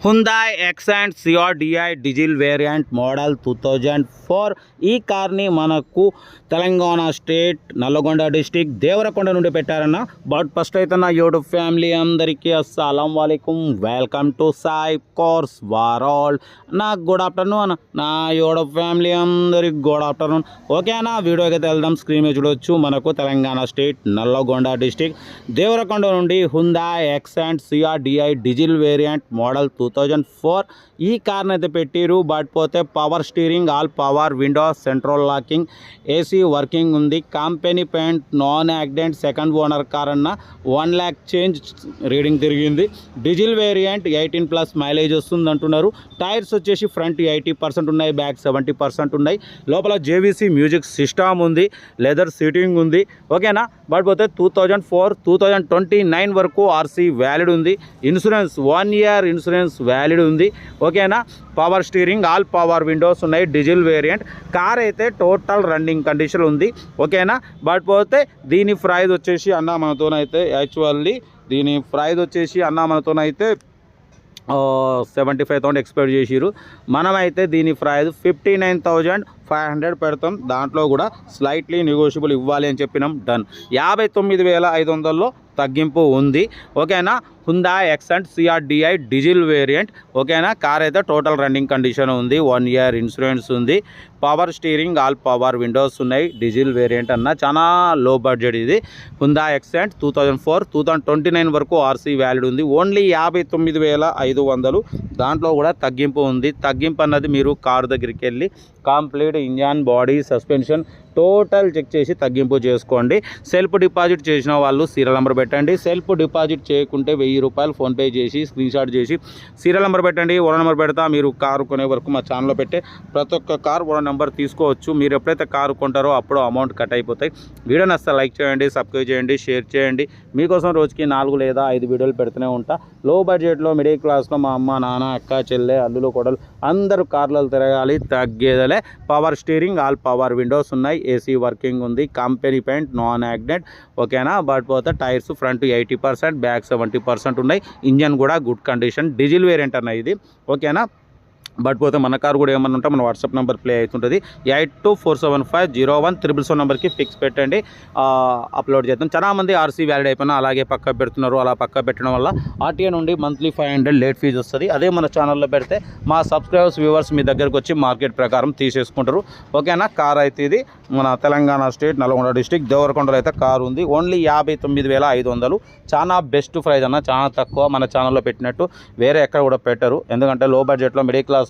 Hyundai Accent CR-DI diesel variant model 2004 ఈ కార్ని మనకు తెలంగాణ స్టేట్ నల్లగొండ డిస్టిక్ దేవరకొండ నుండి పెట్టారన్న. బట్ ఫస్ట్ అయితే నా యూట్యూబ్ ఫ్యామిలీ అందరికీ అస్సలం వాలేకుమ్, welcome to Sai cars world. నాకు గుడ్ ఆఫ్టర్నూన్ అన్న, నా యూట్యూబ్ ఫ్యామిలీ అందరికి గుడ్ ఆఫ్టర్నూన్. ఓకే అన్న, వీడియోకి అయితే వెళ్దాం. స్క్రీన్ మీద చూడవచ్చు, మనకు తెలంగాణ స్టేట్ నల్లగొండ డిస్టిక్ దేవరకొండ నుండి Hyundai Accent CR-DI diesel variant model 2004 ఈ కార్ని అయితే పెట్టిరు. బట్ పోతే power steering, all power windows, central locking, AC working ఉంది. Company paint, non accident, second owner car అన్న. 1 lakh చేంజ్ రీడింగ్ తిరిగింది. డీజిల్ వేరియంట్ 18+ మైలేజ్ వస్తుంది అంటున్నారు. టైర్స్ వచ్చేసి ఫ్రంట్ 80% ఉన్నాయి, బ్యాక్ 70% ఉన్నాయి. లోపల జేవీసీ మ్యూజిక్ సిస్టమ్ ఉంది, లెదర్ సీటింగ్ ఉంది. ఓకేనా. బట్ పోతే 2004-2029 వరకు ఆర్సీ వ్యాలిడ్ ఉంది. ఇన్సూరెన్స్ 1 year ఇన్సూరెన్స్ వ్యాలిడ్ ఉంది. ఓకేనా. Power steering, all power windows ఉన్నాయి. డీజిల్ వేరియంట్ కార్ అయితే టోటల్ రన్నింగ్ కండిషన్ ఉంది. ఓకేనా. బట్ పోతే దీని ప్రైస్ వచ్చేసి అన్న మనతోనైతే యాక్చువల్లీ దీని ప్రైస్ వచ్చేసి అన్న మనతోనైతే 75,000 ఎక్స్పెక్ట్ చేసిరు. మనమైతే దీని ప్రైస్ 59,500 పెడతాం. దాంట్లో కూడా స్లైట్లీ నెగోషియబుల్ ఇవ్వాలి అని చెప్పినాం. డన్. 59,500లో తగ్గింపు ఉంది. ఓకేనా. Hyundai Accent CR-DI diesel variant. ఓకేనా. కార్ అయితే టోటల్ రన్నింగ్ కండిషన్ ఉంది. 1 year ఇన్సూరెన్స్ ఉంది. Power steering, all power windows ఉన్నాయి. డీజిల్ వేరియంట్ అన్న, చాలా లో బడ్జెట్ ఇది. Hyundai Accent 2004-2029 వరకు ఆర్సీ వ్యాలిడ్ ఉంది. ఓన్లీ 59,500. దాంట్లో కూడా తగ్గింపు ఉంది. తగ్గింపు అన్నది మీరు కారు దగ్గరికి వెళ్ళి complete engine, body, suspension total check చేసి తగ్గింపు చేసుకోండి. సెల్ఫ్ డిపాజిట్ చేసిన వాళ్ళు సీరియల్ నెంబర్ పెట్టండి. సెల్ఫ్ డిపాజిట్ చేయకుంటే 1000 రూపాయలు ఫోన్పే చేసి స్క్రీన్ షాట్ చేసి సీరియల్ నెంబర్ పెట్టండి. ఓనర్ నెంబర్ పెడతా. మీరు కారు కొనే వరకు మా ఛానల్లో పెట్టే ప్రతి ఒక్క కారు ఓనర్ నెంబర్ తీసుకోవచ్చు. మీరు ఎప్పుడైతే కారు కొంటారో అప్పుడు అమౌంట్ కట్ అయిపోతాయి. వీడియోని అసలు లైక్ చేయండి, సబ్స్క్రైబ్ చేయండి, షేర్ చేయండి. మీకోసం రోజుకి 4 లేదా 5 వీడియోలు పెడుతూనే ఉంటా. లో బడ్జెట్లో మిడిల్ క్లాస్లో మా అమ్మ, నాన్న, అక్క, చెల్లె, అల్లులు, కొడలు అందరూ కార్లలో తిరగాలి, తగ్గేదలే. Power steering, all power windows ఉన్నాయి. ఏసీ వర్కింగ్ ఉంది. Company paint, non accident. ఓకేనా. బట్ పోతే టైర్స్ ఫ్రంట్ 80%, బ్యాక్ 70% ఉన్నాయి. ఇంజన్ కూడా గుడ్ కండిషన్. డీజిల్ వేరియంట్ అన్న ఇది. ఓకేనా. బట్ పోతే మన కారు కూడా ఏమన్నా ఉంటే మన వాట్సాప్ నెంబర్ ప్లే అవుతుంటుంది. 8247501777 నెంబర్కి ఫిక్స్ పెట్టండి, అప్లోడ్ చేద్దాం. చాలా మంది ఆర్సీ వ్యాలిడ్ అయిపోయినా అలాగే పక్క పెడుతున్నారు. అలా పక్క పెట్టడం వల్ల ఆర్టీఏ నుండి మంత్లీ 500 లేట్ ఫీజు వస్తుంది. అదే మన ఛానల్లో పెడితే మా సబ్స్క్రైబర్స్, వ్యూవర్స్ మీ దగ్గరకు వచ్చి మార్కెట్ ప్రకారం తీసేసుకుంటారు. ఓకేనా. కార్ అయితే ఇది మన తెలంగాణ స్టేట్ నల్గొండ డిస్టిక్ దేవరకొండలో అయితే కారు ఉంది. ఓన్లీ 59,500. చాలా బెస్ట్ ప్రైస్ అన్న, చాలా తక్కువ. మన ఛానల్లో పెట్టినట్టు వేరే ఎక్కడ కూడా పెట్టరు. ఎందుకంటే లో బడ్జెట్లో మిడిల్ క్లాస్లో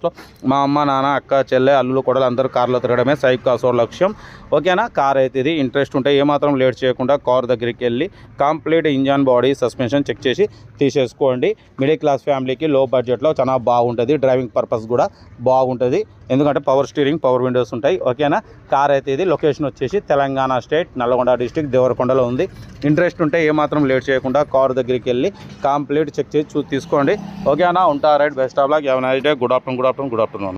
మా అమ్మ, నాన్న, అక్క, చెల్లె, అల్లులు, కొడలు అందరూ కార్లో తిరగడమే సైక్ కాసో లక్ష్యం. ఓకేనా. కార్ అయితే ఇది. ఇంట్రెస్ట్ ఉంటే ఏమాత్రం లేట్ చేయకుండా కార్ దగ్గరికి వెళ్ళి complete engine, body, suspension check చేసి తీసేసుకోండి. మిడిల్ క్లాస్ ఫ్యామిలీకి లో బడ్జెట్లో చాలా బాగుంటుంది. డ్రైవింగ్ పర్పస్ కూడా బాగుంటుంది. ఎందుకంటే పవర్ స్టీరింగ్, పవర్ విండోస్ ఉంటాయి. ఓకేనా. కార్ అయితే ఇది. లొకేషన్ వచ్చేసి తెలంగాణ స్టేట్ నల్గొండ డిస్టిక్ దేవరకొండలో ఉంది. ఇంట్రెస్ట్ ఉంటే ఏమాత్రం లేట్ చేయకుండా కార్ దగ్గరికి వెళ్ళి కంప్లీట్ చెక్ చేసి తీసుకోండి. ఓకేనా. ఉంటా. Right. Best of luck. Have a nice day. Good afternoon.